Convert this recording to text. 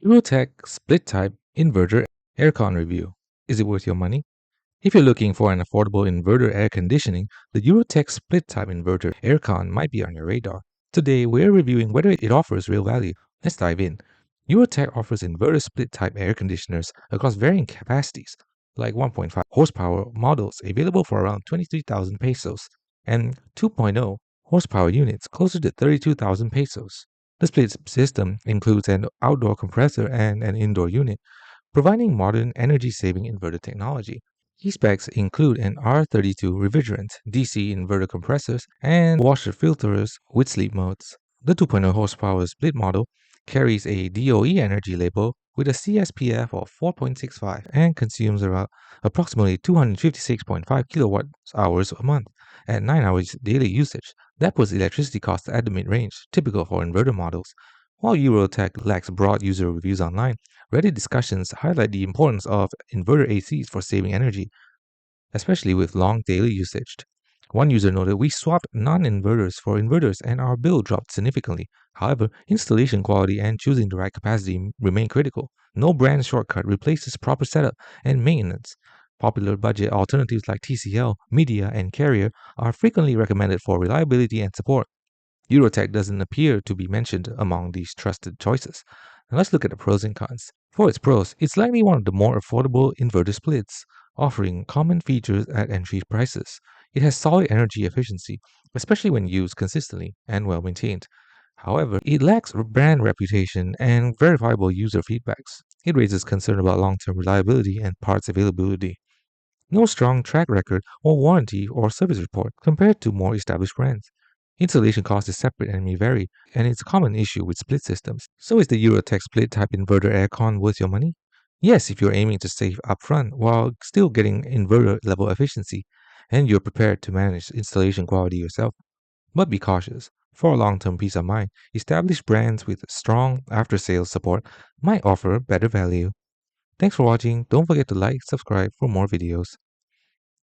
Eurotek Split Type Inverter Aircon Review. Is it worth your money? If you're looking for an affordable inverter air conditioning, the Eurotek Split Type Inverter Aircon might be on your radar. Today, we're reviewing whether it offers real value. Let's dive in. Eurotek offers inverter split type air conditioners across varying capacities, like 1.5 horsepower models available for around 23,000 pesos, and 2.0 horsepower units closer to 32,000 pesos. The split system includes an outdoor compressor and an indoor unit, providing modern energy-saving inverter technology. Key specs include an R32 refrigerant, DC inverter compressors, and washer filters with sleep modes. The 2.0 horsepower split model carries a DOE energy label with a CSPF of 4.65 and consumes around approximately 256.5 kilowatt hours a month at 9 hours daily usage. That puts electricity costs at the mid-range, typical for inverter models. While Eurotek lacks broad user reviews online, Reddit discussions highlight the importance of inverter ACs for saving energy, especially with long daily usage. One user noted, "We swapped non-inverters for inverters and our bill dropped significantly. However, installation quality and choosing the right capacity remain critical. No brand shortcut replaces proper setup and maintenance. Popular budget alternatives like TCL, Media, and Carrier are frequently recommended for reliability and support. Eurotek doesn't appear to be mentioned among these trusted choices. Now let's look at the pros and cons. For its pros, it's likely one of the more affordable inverter splits, offering common features at entry prices. It has solid energy efficiency, especially when used consistently and well maintained. However, it lacks brand reputation and verifiable user feedbacks. It raises concern about long-term reliability and parts availability. No strong track record or warranty or service report compared to more established brands. Installation cost is separate and may vary, and it's a common issue with split systems. So is the Eurotek split type inverter aircon worth your money? Yes, if you're aiming to save upfront while still getting inverter level efficiency, and you're prepared to manage installation quality yourself. But be cautious. For long-term peace of mind, established brands with strong after-sales support might offer better value. Thanks for watching. Don't forget to like, subscribe for more videos.